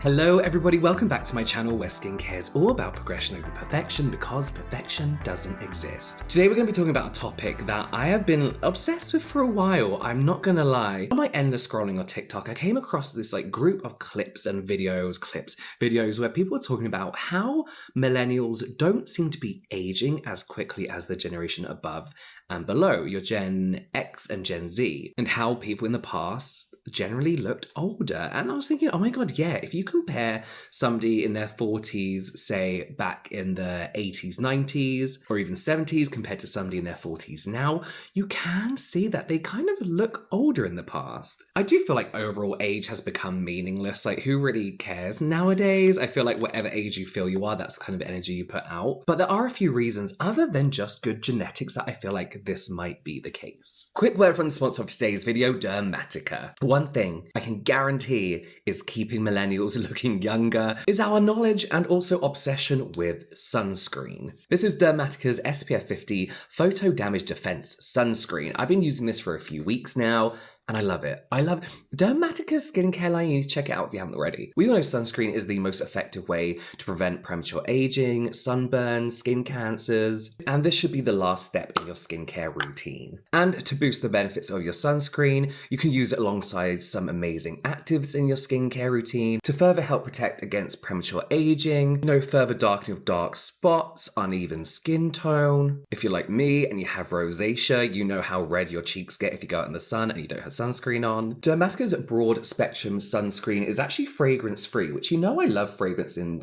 Hello everybody, welcome back to my channel where skincare is all about progression over perfection because perfection doesn't exist. Today we're going to be talking about a topic that I have been obsessed with for a while, I'm not gonna lie. On my endless scrolling on TikTok, I came across this group of clips and videos where people were talking about how millennials don't seem to be aging as quickly as the generation above and below, your Gen X and Gen Z, and how people in the past generally looked older. And I was thinking, oh my god, yeah, if you compare somebody in their 40s, say back in the 80s, 90s, or even 70s compared to somebody in their 40s now, you can see that they kind of look older in the past. I do feel like overall age has become meaningless. Like, who really cares nowadays? I feel like whatever age you feel you are, that's the kind of energy you put out. But there are a few reasons other than just good genetics that I feel like this might be the case. Quick word from the sponsor of today's video, Dermatica. One thing I can guarantee is keeping millennials looking younger is our knowledge and also obsession with sunscreen. This is Dermatica's SPF 50 Photo Damage Defense Sunscreen. I've been using this for a few weeks now, and I love it. I love Dermatica's skincare line. You need to check it out if you haven't already. We all know sunscreen is the most effective way to prevent premature aging, sunburns, skin cancers, and this should be the last step in your skincare routine. And to boost the benefits of your sunscreen, you can use it alongside some amazing actives in your skincare routine to further help protect against premature aging, no further darkening of dark spots, uneven skin tone. If you're like me and you have rosacea, you know how red your cheeks get if you go out in the sun and you don't have sunscreen on. Dermatica's broad spectrum sunscreen is actually fragrance free, which, you know, I love fragrance in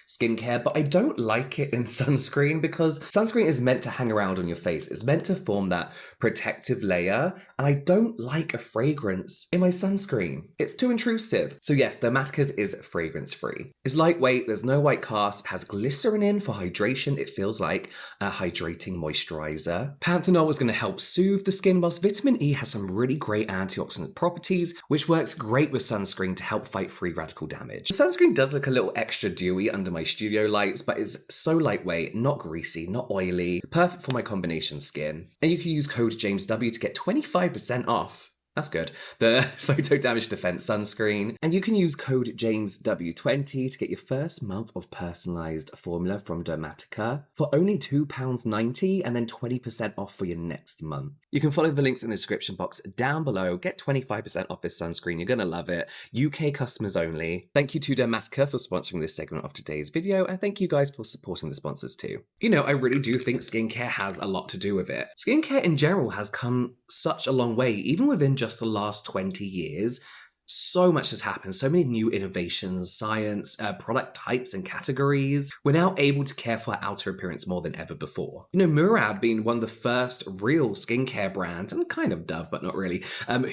skincare, but I don't like it in sunscreen because sunscreen is meant to hang around on your face. It's meant to form that protective layer, and I don't like a fragrance in my sunscreen. It's too intrusive. So yes, Dermatica's is fragrance free. It's lightweight, there's no white cast, has glycerin in for hydration. It feels like a hydrating moisturizer. Panthenol is going to help soothe the skin, whilst vitamin E has some really great antioxidant properties, which works great with sunscreen to help fight free radical damage. The sunscreen does look a little extra dewy under my studio lights, but it's so lightweight, not greasy, not oily, perfect for my combination skin. And you can use code JamesW to get 25% off. That's good. The Photo Damage Defense Sunscreen. And you can use code JamesW20 to get your first month of personalized formula from Dermatica for only £2.90 and then 20% off for your next month. You can follow the links in the description box down below. Get 25% off this sunscreen. You're going to love it. UK customers only. Thank you to Dermatica for sponsoring this segment of today's video, and thank you guys for supporting the sponsors too. You know, I really do think skincare has a lot to do with it. Skincare in general has come such a long way, even within just the last 20 years. So much has happened, so many new innovations, science, product types and categories. We're now able to care for our outer appearance more than ever before. You know, Murad being one of the first real skincare brands, and kind of Dove, but not really,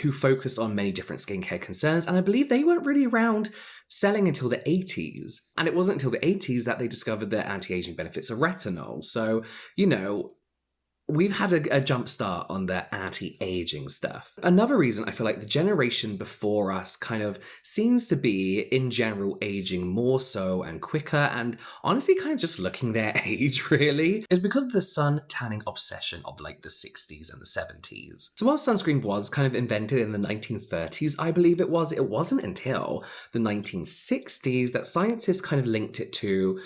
who focused on many different skincare concerns, and I believe they weren't really around selling until the 80s. And it wasn't until the 80s that they discovered the anti-aging benefits of retinol. So, you know, we've had a jump start on the anti-aging stuff. Another reason I feel like the generation before us kind of seems to be, in general, aging more so and quicker, and honestly kind of just looking their age, really, is because of the sun tanning obsession of like the 60s and the 70s. So while sunscreen was kind of invented in the 1930s, I believe it wasn't until the 1960s that scientists kind of linked it to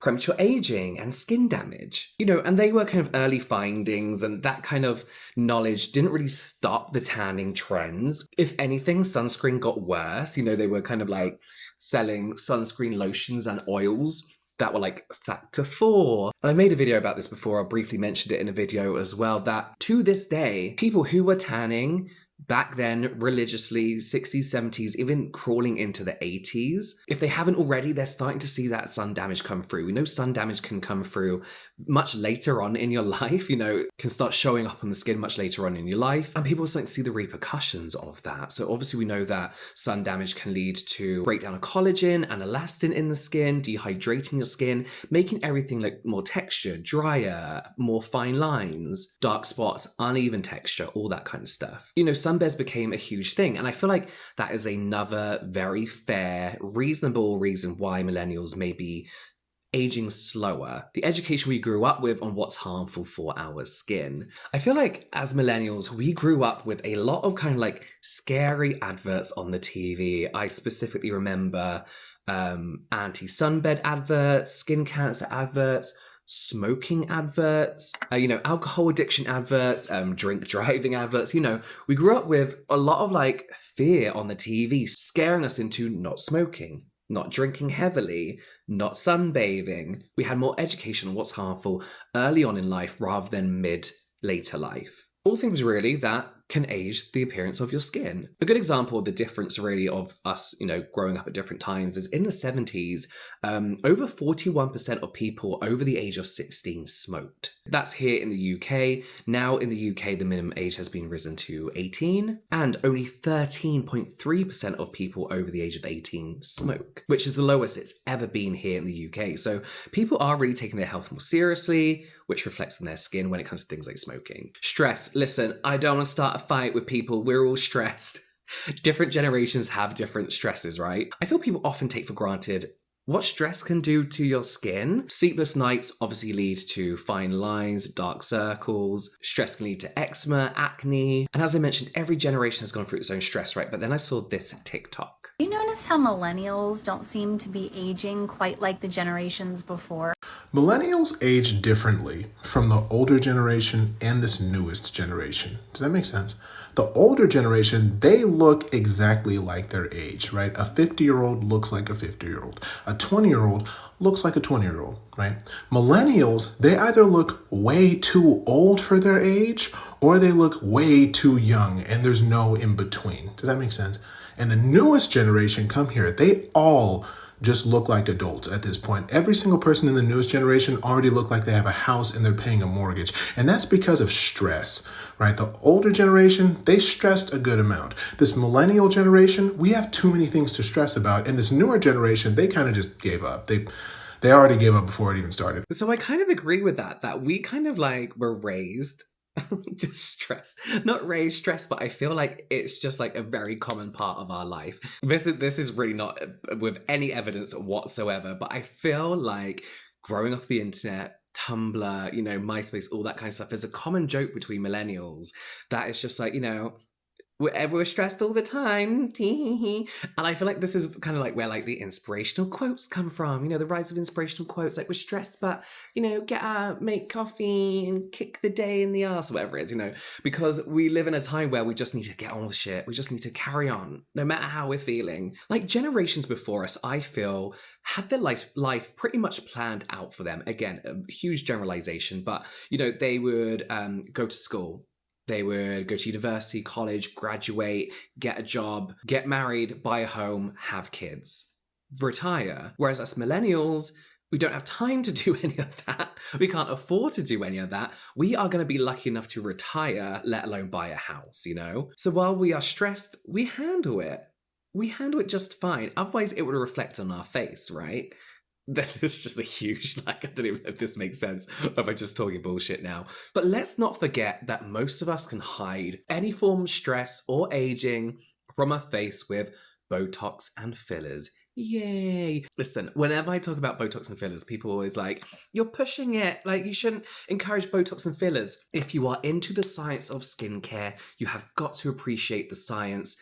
premature aging and skin damage. You know, and they were kind of early findings, and that kind of knowledge didn't really stop the tanning trends. If anything, sunscreen got worse. You know, they were kind of like selling sunscreen lotions and oils that were like factor 4. And I made a video about this before, I briefly mentioned it in a video as well, that to this day, people who were tanning back then religiously, 60s, 70s, even crawling into the 80s, if they haven't already, they're starting to see that sun damage come through. We know sun damage can come through much later on in your life, you know, can start showing up on the skin much later on in your life, and people are starting to see the repercussions of that. So obviously we know that sun damage can lead to breakdown of collagen and elastin in the skin, dehydrating your skin, making everything look more textured, drier, more fine lines, dark spots, uneven texture, all that kind of stuff. You know, sunbeds became a huge thing, and I feel like that is another very fair, reasonable reason why millennials may be aging slower, the education we grew up with on what's harmful for our skin. I feel like as millennials, we grew up with a lot of kind of like scary adverts on the TV. I specifically remember anti-sunbed adverts, skin cancer adverts, smoking adverts, alcohol addiction adverts, drink driving adverts. We grew up with a lot of like fear on the TV, scaring us into not smoking, not drinking heavily, not sunbathing. We had more education on what's harmful early on in life rather than later life. All things really that can age the appearance of your skin. A good example of the difference really of us, growing up at different times is in the 70s, over 41% of people over the age of 16 smoked. That's here in the UK. Now in the UK, the minimum age has been risen to 18, and only 13.3% of people over the age of 18 smoke, which is the lowest it's ever been here in the UK. So people are really taking their health more seriously, which reflects on their skin when it comes to things like smoking. Stress. Listen, I don't want to start a fight with people. We're all stressed. Different generations have different stresses, right? I feel people often take for granted what stress can do to your skin. Sleepless nights obviously lead to fine lines, dark circles. Stress can lead to eczema, acne. And as I mentioned, every generation has gone through its own stress, right? But then I saw this TikTok. You notice how millennials don't seem to be aging quite like the generations before? Millennials age differently from the older generation and this newest generation. Does that make sense? The older generation, they look exactly like their age, right? A 50-year-old looks like a 50-year-old. A 20-year-old looks like a 20-year-old, right? Millennials, they either look way too old for their age or they look way too young, and there's no in between. Does that make sense? And the newest generation come here, they all just look like adults at this point. Every single person in the newest generation already look like they have a house and they're paying a mortgage. And that's because of stress, right? The older generation, they stressed a good amount. This millennial generation, we have too many things to stress about. And this newer generation, they kind of just gave up. They already gave up before it even started. So I kind of agree with that we kind of like were raised just stress, not raised stress, but I feel like it's just like a very common part of our life. This is really not with any evidence whatsoever, but I feel like growing up the internet, Tumblr, MySpace, all that kind of stuff is a common joke between millennials that it's just like, we're stressed all the time. And I feel like this is kind of like where like the inspirational quotes come from. The rise of inspirational quotes, like we're stressed, but get up, make coffee and kick the day in the ass, whatever it is, because we live in a time where we just need to get on with shit. We just need to carry on, no matter how we're feeling. Like generations before us, I feel, had their life pretty much planned out for them. Again, a huge generalization, but they would go to school. They would go to university, college, graduate, get a job, get married, buy a home, have kids, retire. Whereas us millennials, we don't have time to do any of that. We can't afford to do any of that. We are going to be lucky enough to retire, let alone buy a house, So while we are stressed, we handle it. We handle it just fine. Otherwise, it would reflect on our face, right? It's just a huge, I don't even know if this makes sense, or if I'm just talking bullshit now. But let's not forget that most of us can hide any form of stress or aging from our face with Botox and fillers. Yay! Listen, whenever I talk about Botox and fillers, people are always like, you're pushing it. Like, you shouldn't encourage Botox and fillers. If you are into the science of skincare, you have got to appreciate the science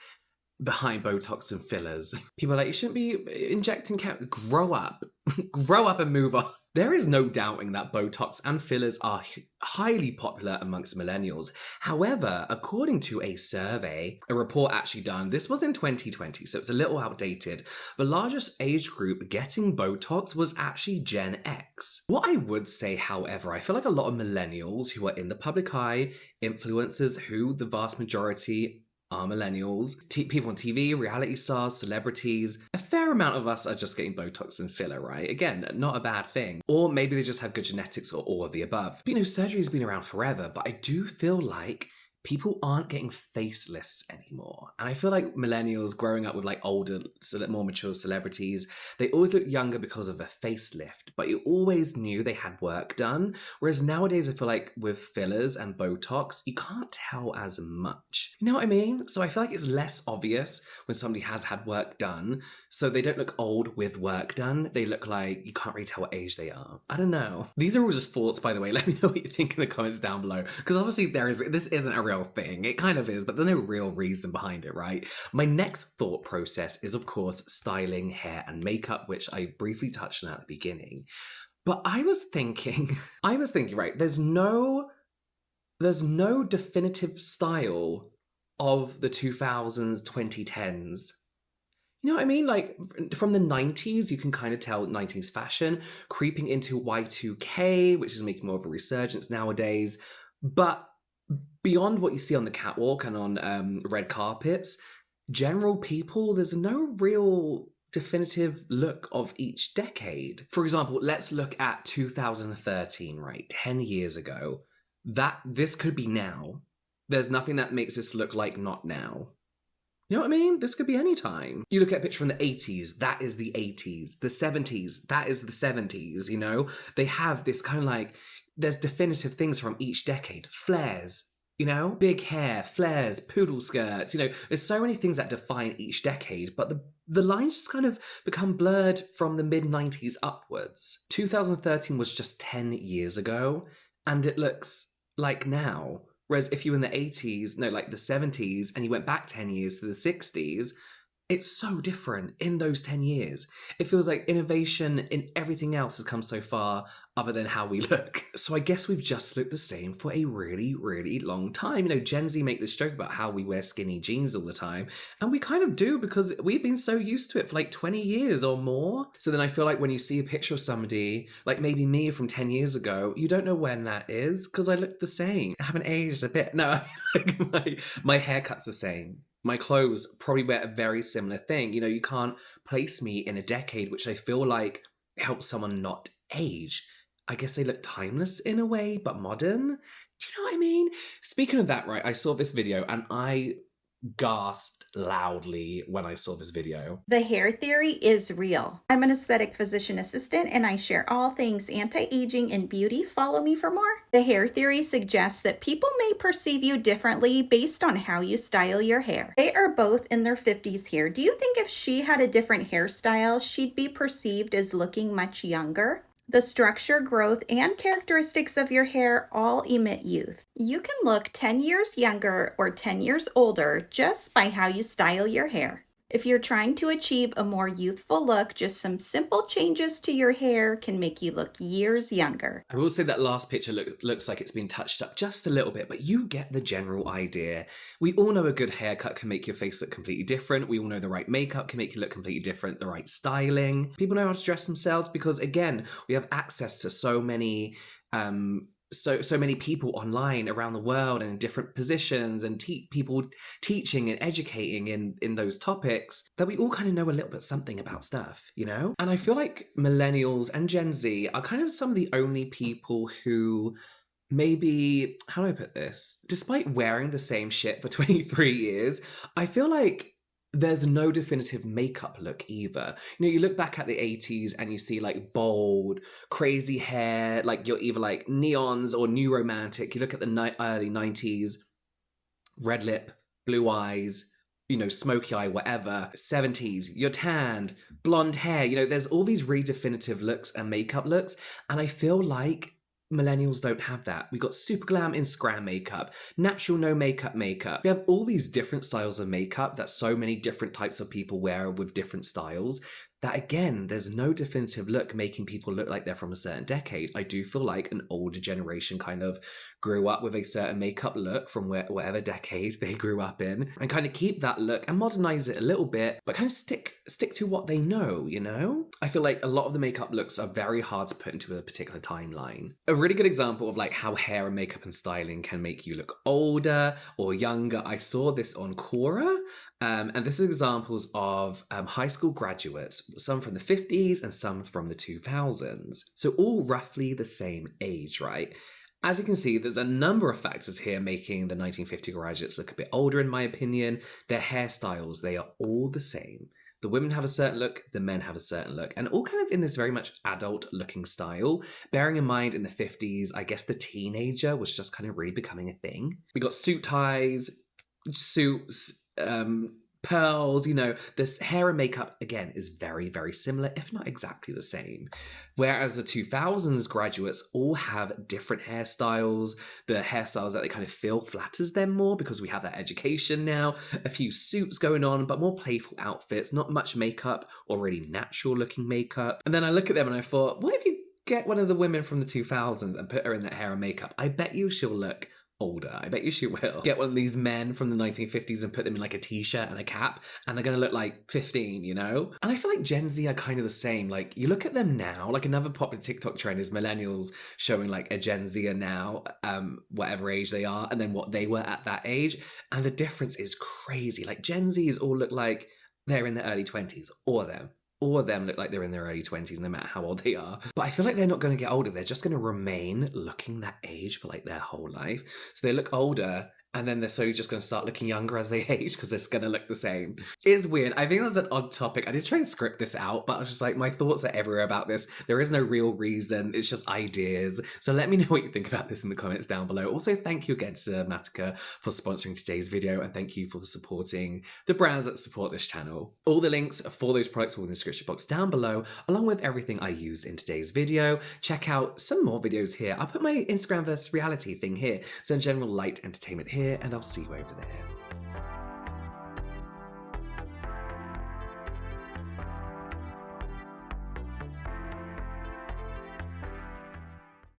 behind Botox and fillers. People are like, you shouldn't be injecting grow up. Grow up and move on. There is no doubting that Botox and fillers are highly popular amongst millennials. However, according to a survey, a report actually done, this was in 2020, so it's a little outdated, the largest age group getting Botox was actually Gen X. What I would say, however, I feel like a lot of millennials who are in the public eye, influencers who the vast majority are millennials, people on TV, reality stars, celebrities. A fair amount of us are just getting Botox and filler, right? Again, not a bad thing. Or maybe they just have good genetics or all of the above. But surgery's been around forever, but I do feel like people aren't getting facelifts anymore. And I feel like millennials growing up with like older, more mature celebrities, they always look younger because of a facelift, but you always knew they had work done. Whereas nowadays, I feel like with fillers and Botox, you can't tell as much. You know what I mean? So I feel like it's less obvious when somebody has had work done. So they don't look old with work done. They look like you can't really tell what age they are. I don't know. These are all just thoughts, by the way. Let me know what you think in the comments down below. Because obviously this isn't a real thing. It kind of is, but there's no real reason behind it, right? My next thought process is, of course, styling hair and makeup, which I briefly touched on at the beginning. But I was thinking, right, there's no definitive style of the 2000s, 2010s. You know what I mean? Like from the 90s, you can kind of tell 90s fashion creeping into Y2K, which is making more of a resurgence nowadays. But beyond what you see on the catwalk and on red carpets, general people, there's no real definitive look of each decade. For example, let's look at 2013, right? 10 years ago. This could be now. There's nothing that makes this look like not now. You know what I mean? This could be any time. You look at a picture from the 80s, that is the 80s. The 70s, that is the 70s, you know? They have this kind of like, there's definitive things from each decade. Flares, you know? Big hair, flares, poodle skirts, you know? There's so many things that define each decade, but the lines just kind of become blurred from the mid-90s upwards. 2013 was just 10 years ago, and it looks like now. Whereas if you were in the 80s, no, like the 70s, and you went back 10 years to the 60s, it's so different in those 10 years. It feels like innovation in everything else has come so far other than how we look. So I guess we've just looked the same for a really, really long time. You know, Gen Z make this joke about how we wear skinny jeans all the time. And we kind of do because we've been so used to it for like 20 years or more. So then I feel like when you see a picture of somebody, like maybe me from 10 years ago, you don't know when that is because I look the same. I haven't aged a bit. No, like my haircut's the same. My clothes probably wear a very similar thing. You know, you can't place me in a decade, which I feel like helps someone not age. I guess they look timeless in a way, but modern. Do you know what I mean? Speaking of that, right, I saw this video and I gasped loudly when I saw this video. The hair theory is real. I'm an aesthetic physician assistant and I share all things anti-aging and beauty. Follow me for more. The hair theory suggests that people may perceive you differently based on how you style your hair. They are both in their 50s here. Do you think if she had a different hairstyle, she'd be perceived as looking much younger? The structure, growth, and characteristics of your hair all emit youth. You can look 10 years younger or 10 years older just by how you style your hair. If you're trying to achieve a more youthful look, just some simple changes to your hair can make you look years younger. I will say that last picture looks like it's been touched up just a little bit, but you get the general idea. We all know a good haircut can make your face look completely different. We all know the right makeup can make you look completely different, the right styling. People know how to dress themselves because, again, we have access to so many so many people online around the world and in different positions and people teaching and educating in those topics that we all kind of know a little bit something about stuff, you know? And I feel like millennials and Gen Z are kind of some of the only people who maybe, how do I put this? Despite wearing the same shit for 23 years, I feel like there's no definitive makeup look either. You know, you look back at the 80s and you see like bold, crazy hair, like you're either like neons or new romantic. You look at the early 90s, red lip, blue eyes, you know, smoky eye, whatever. 70s, you're tanned, blonde hair. You know, there's all these really definitive looks and makeup looks. And I feel like millennials don't have that. We got super glam Instagram makeup, natural no makeup makeup. We have all these different styles of makeup that so many different types of people wear with different styles that, again, there's no definitive look making people look like they're from a certain decade. I do feel like an older generation kind of grew up with a certain makeup look from whatever decade they grew up in and kind of keep that look and modernize it a little bit, but kind of stick to what they know, you know? I feel like a lot of the makeup looks are very hard to put into a particular timeline. A really good example of like how hair and makeup and styling can make you look older or younger. I saw this on Quora. And this is examples of high school graduates, some from the 50s and some from the 2000s. So all roughly the same age, right? As you can see, there's a number of factors here making the 1950 graduates look a bit older, in my opinion. Their hairstyles, they are all the same. The women have a certain look, the men have a certain look, and all kind of in this very much adult-looking style. Bearing in mind, in the 50s, I guess the teenager was just kind of really becoming a thing. We got suit ties, suits, pearls, you know, this hair and makeup, again, is very, very similar, if not exactly the same. Whereas the 2000s graduates all have different hairstyles, the hairstyles that they kind of feel flatters them more because we have that education now, a few suits going on, but more playful outfits, not much makeup or really natural looking makeup. And then I look at them and I thought, what if you get one of the women from the 2000s and put her in that hair and makeup? I bet you she'll look older. I bet you she will. Get one of these men from the 1950s and put them in like a t-shirt and a cap, and they're gonna look like 15, you know? And I feel like Gen Z are kind of the same. Like, you look at them now, like another popular TikTok trend is millennials showing like a Gen Zer now, whatever age they are, and then what they were at that age. And the difference is crazy. Like, Gen Zs all look like they're in their early 20s, all of them. All of them look like they're in their early 20s, no matter how old they are. But I feel like they're not going to get older. They're just going to remain looking that age for like their whole life. So they look older, and then they're slowly just going to start looking younger as they age because it's going to look the same. It's weird. I think that's an odd topic. I did try and script this out, but I was just like, my thoughts are everywhere about this. There is no real reason. It's just ideas. So let me know what you think about this in the comments down below. Also, thank you again to Dermatica for sponsoring today's video, and thank you for supporting the brands that support this channel. All the links for those products will be in the description box down below, along with everything I used in today's video. Check out some more videos here. I'll put my Instagram versus reality thing here. So in general, light entertainment here, and I'll see you over there.